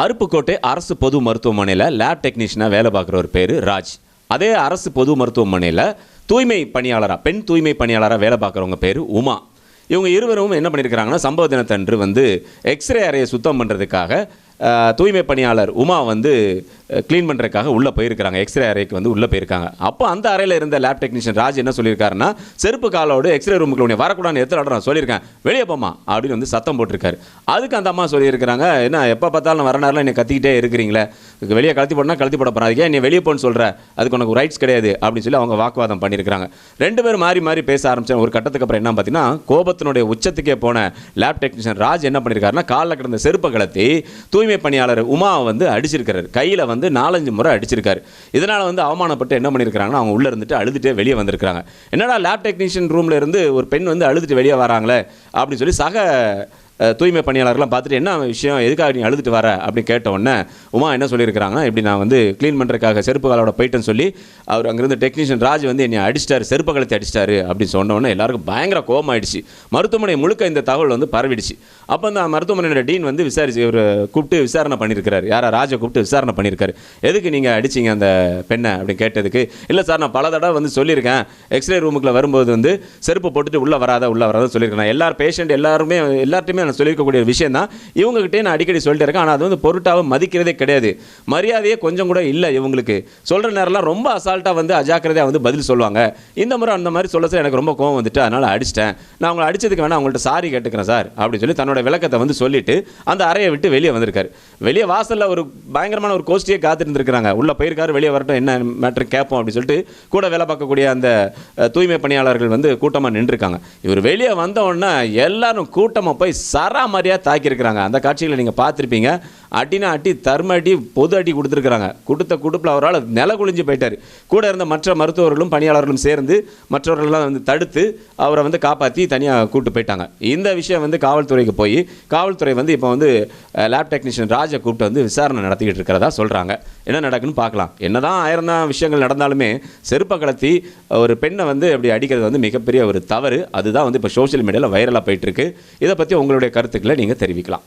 அருப்புக்கோட்டை அரசு பொது மருத்துவமனையில் லேப் டெக்னீஷியனாக வேலை பார்க்குற ஒரு பேர் ராஜ். அதே அரசு பொது மருத்துவமனையில் தூய்மை பணியாளராக, பெண் தூய்மை பணியாளராக வேலை பார்க்குறவங்க பேர் உமா. இவங்க இருவரும் என்ன பண்ணியிருக்கிறாங்கன்னா, சம்பவ தினத்தன்று வந்து எக்ஸ்ரே அறையை சுத்தம் பண்ணுறதுக்காக தூய்மை பணியாளர் உமா வந்து க்ளீன் பண்ணுறதுக்காக உள்ளே போயிருக்கிறாங்க. எக்ஸ்ரே அறைக்கு வந்து உள்ளே போயிருக்காங்க. அப்போ அந்த அறையில் இருந்த லேப் டெக்னீஷியன் ராஜ் என்ன சொல்லியிருக்காருன்னா, செருப்பு காலோடு எக்ஸ்ரே ரூமுக்கு உடனே வரக்கூடாதுன்னு எத்தனை நான் சொல்லியிருக்கேன், வெளியே போமா அப்படின்னு வந்து சத்தம் போட்டிருக்காரு. அதுக்கு அந்த அம்மா சொல்லியிருக்கிறாங்க, என்ன எப்போ பார்த்தாலும் வர நேரம் என்னை கத்திக்கிட்டே இருக்கிறீங்களே, வெளியே கழட்டி போடனா கழட்டி போட போகிறாங்க, ஏன் நீ வெளியே போன்னு சொல்கிற, அதுக்கு உனக்கு ரைட்ஸ் கிடையாது அப்படின்னு சொல்லி அவங்க வாக்குவாதம் பண்ணியிருக்கிறாங்க. ரெண்டு பேரும் மாறி மாறி பேச ஆரம்பிச்சாங்க. ஒரு கட்டத்துக்கு அப்புறம் என்ன பார்த்தீங்கன்னா, கோபத்தினுடைய உச்சத்துக்கே போன லேப் டெக்னீஷியன் ராஜ் என்ன பண்ணியிருக்காருன்னா, காலில் கிடந்த செருப்பை கலத்தி தூய்மை பணியாளர் உமா வந்து அடிச்சிருக்காரு. கையில் வந்து 4-5 முறை அடிச்சிருக்காரு. இதனால் வந்து அவமானப்பட்டு என்ன பண்ணியிருக்காங்கன்னா, அவங்க உள்ளே இருந்துட்டு அழுதுகிட்டே வெளியே வந்திருக்காங்க. என்னடா லேப் டெக்னீஷியன் ரூமில் இருந்து ஒரு பெண் வந்து அழுதுட்டு வெளியே வராங்களே அப்படின்னு சொல்லி சக தூய்மை பணியாளர்லாம் பார்த்துட்டு, என்ன விஷயம், எதுக்காக நீ அழுதுட்டு வர அப்படின்னு கேட்ட உடனே உமா என்ன சொல்லியிருக்கிறாங்கன்னா, இப்படி நான் வந்து க்ளீன் பண்ணுறதுக்காக செருப்பு காலோட போயிட்டேன்னு சொல்லி அவர் அங்கேருந்து டெக்னீஷியன் ராஜ் வந்து என்னை அடிச்சிட்டாரு, செருப்பு கலத்தி அடிச்சிட்டாரு அப்படின்னு சொன்ன உடனே எல்லாருக்கும் பயங்கர கோபம் ஆயிடுச்சு. மருத்துவமனை முழுக்க இந்த தகவல் வந்து பரவிடுச்சு. அப்போ அந்த மருத்துவமனையோட டீன் வந்து ஒரு கூப்பிட்டு விசாரணை பண்ணியிருக்கிறார். யாரா ராஜை கூப்பிட்டு விசாரணை பண்ணியிருக்காரு. எதுக்கு நீங்கள் அடிச்சிங்க அந்த பெண்ணை அப்படின்னு கேட்டதுக்கு, இல்லை சார் நான் பல தடவை வந்து சொல்லியிருக்கேன், எக்ஸ்ரே ரூமுக்குள்ள வரும்போது வந்து செருப்பு போட்டுட்டு உள்ளே வராத சொல்லியிருக்கேன். எல்லார் பேஷண்ட் எல்லார்ட்டையுமே நான் சொல்லியிருக்கக்கூடிய விஷயம் தான். இவங்ககிட்டே நான் அடிக்கடி சொல்லிட்டு இருக்கேன். ஆனால் அது வந்து பொருட்டாக மதிக்கிறதே கிடையாது. மரியாதையே கொஞ்சம் கூட இல்லை இவங்களுக்கு. சொல்கிற நேரம்லாம் ரொம்ப அசால்ட்டாக வந்து அஜாக்கிரதையாக வந்து பதில் சொல்லுவாங்க. இந்த முறை அந்த மாதிரி சொல்ல சார் எனக்கு ரொம்ப கோவம் வந்துட்டு அதனால் அடிச்சிட்டேன். நான் அவங்களை அடித்ததுக்கு வேணா அவங்கள்ட்ட சாரி கேட்டுக்கிறேன் சார் அப்படின்னு சொல்லி தன்னோட விளக்கத்தை வந்து சொல்லிட்டு அந்த அறையை விட்டு வெளியே வந்திருக்காரு. வெளியே வாசலில் ஒரு பயங்கரமான ஒரு கோஷ்டியை காத்துருந்துருக்காங்க. உள்ளே போயிருக்காரு, வெளியே வரட்டும், என்ன மேட்ரு கேட்போம் அப்படின்னு சொல்லிட்டு கூட வேலை பார்க்கக்கூடிய அந்த தூய்மை பணியாளர்கள் வந்து கூட்டமாக நின்றுருக்காங்க. இவர் வெளியே வந்த உடனே எல்லாரும் கூட்டமாக போய் சராமரியாக தாக்கியிருக்கிறாங்க. அந்த காட்சிகளை நீங்கள் பார்த்துருப்பீங்க. அடினா அடி, தர்ம அடி, பொது அடி கொடுத்துருக்குறாங்க. கொடுத்த குடுப்பில் அவரால் நில குளிஞ்சு போயிட்டார். கூட இருந்த மற்ற மருத்துவர்களும் பணியாளர்களும் சேர்ந்து மற்றவர்கள்லாம் வந்து தடுத்து அவரை வந்து காப்பாற்றி தனியாக கூப்பிட்டு போயிட்டாங்க. இந்த விஷயம் வந்து காவல்துறைக்கு போய் காவல்துறை வந்து இப்போ வந்து லேப் டெக்னீஷியன் ராஜை கூப்பிட்டு வந்து விசாரணை நடத்திக்கிட்டு இருக்கிறதா சொல்கிறாங்க. என்ன நடக்குன்னு பார்க்கலாம். என்னதான் 1000 விஷயங்கள் நடந்தாலுமே செருப்பை கலத்தி ஒரு பெண்ணை வந்து அப்படி அடிக்கிறது வந்து மிகப்பெரிய ஒரு தவறு. அதுதான் வந்து இப்போ சோஷியல் மீடியாவில் வைரலாக போயிட்டுருக்கு. இதை பற்றி உங்களுடைய கருத்துக்களை நீங்கள் தெரிவிக்கலாம்.